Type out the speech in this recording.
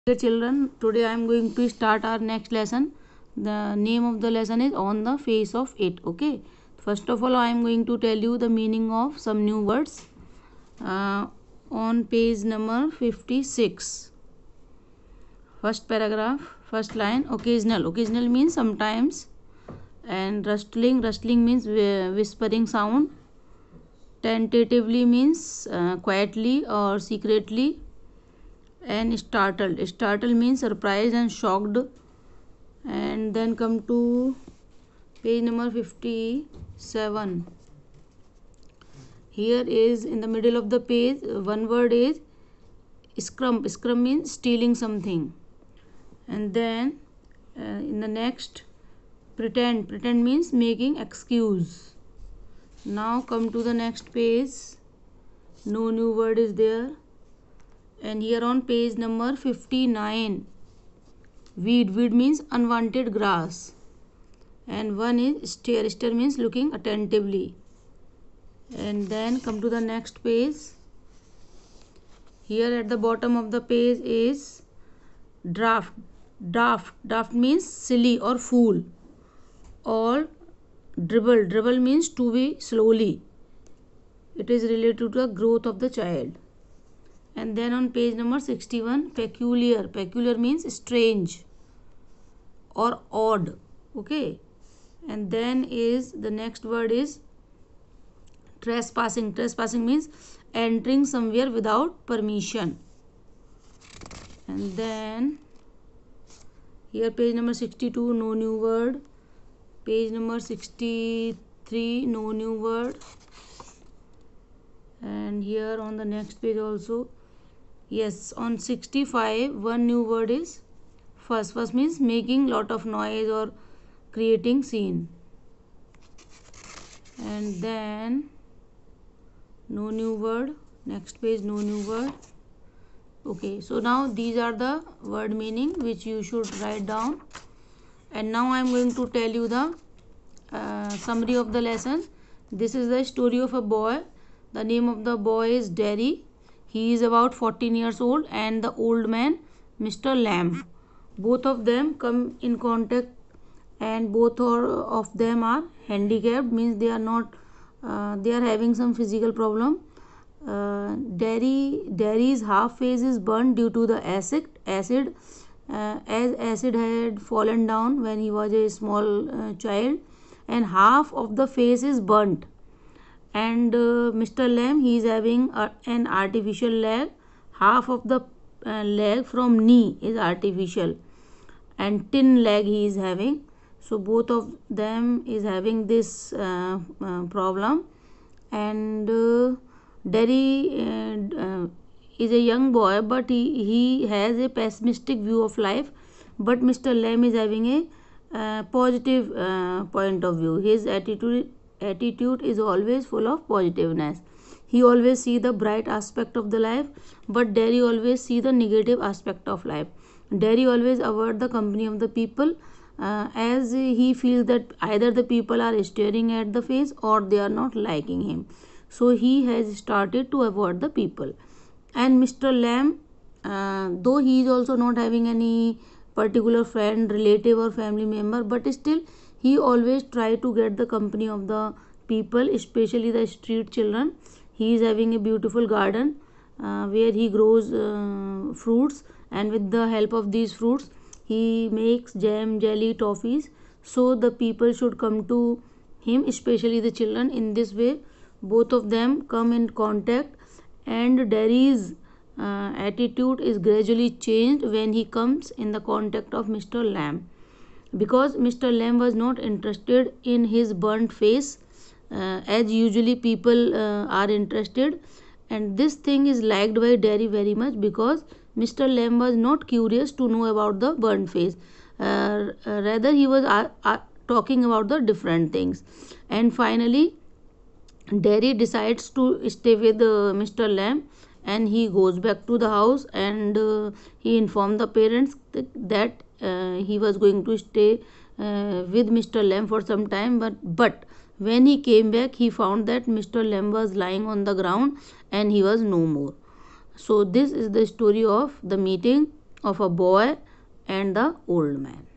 Dear children, today I am going to start our next lesson. The name of the lesson is On the Face of It. Okay. First of all, I am going to tell you the meaning of some new words. On page number 56. First paragraph, first line. Occasional. Occasional means sometimes. And rustling. Rustling means whispering sound. Tentatively means quietly or secretly. And startled. Startled means surprised and shocked. And then come to page number 57. Here is in the middle of the page, one word is scrum. Scrum means stealing something. And then in the next, pretend. Pretend means making excuse. Now come to the next page. No new word is there. And here on page number 59, weed. Weed means unwanted grass. And one is stare. Stare means looking attentively. And then come to the next page. Here at the bottom of the page is draft. Daft. Daft means silly or fool. Or dribble. Dribble means to be slowly. It is related to the growth of the child. And then on page number 61, peculiar. Peculiar means strange or odd. Okay. And then is the next word is trespassing. Trespassing means entering somewhere without permission. And then here page number 62, no new word. Page number 63, no new word. And here on the next page also, yes, on 65, one new word is fuss. Fuss means making lot of noise or creating scene. And then no new word. Next page, no new word. Okay, so now these are the word meaning which you should write down. And now I am going to tell you the summary of the lesson. This is the story of a boy. The name of the boy is Derry. He is about 14 years old, and the old man, Mr. Lamb. Both of them come in contact, and both of them are handicapped, means they are not, they are having some physical problem. Derry's half face is burnt due to the acid. As acid had fallen down when he was a small child, and half of the face is burnt. And Mr. Lamb, he is having an artificial leg. Half of the leg from knee is artificial, and tin leg he is having. So both of them is having this problem. And Derry is a young boy, but he has a pessimistic view of life. But Mr. Lamb is having a positive point of view. His attitude is always full of positiveness. He always see the bright aspect of the life, but Derry always see the negative aspect of life. Derry always avoid the company of the people, as he feels that either the people are staring at the face or they are not liking him. So he has started to avoid the people. And Mr. Lamb, though he is also not having any particular friend, relative or family member, but still he always try to get the company of the people, especially the street children. He is having a beautiful garden where he grows fruits, and with the help of these fruits he makes jam, jelly, toffees. So the people should come to him, especially the children. In this way both of them come in contact, and Derry's attitude is gradually changed when he comes in the contact of Mr. Lamb, because Mr. Lamb was not interested in his burnt face, as usually people are interested. And this thing is liked by Derry very much, because Mr. Lamb was not curious to know about the burnt face. Rather he was talking about the different things. And finally Derry decides to stay with Mr. Lamb, and he goes back to the house, and he informed the parents that he was going to stay with Mr. Lamb for some time. But when he came back, he found that Mr. Lamb was lying on the ground and he was no more. So this is the story of the meeting of a boy and the old man.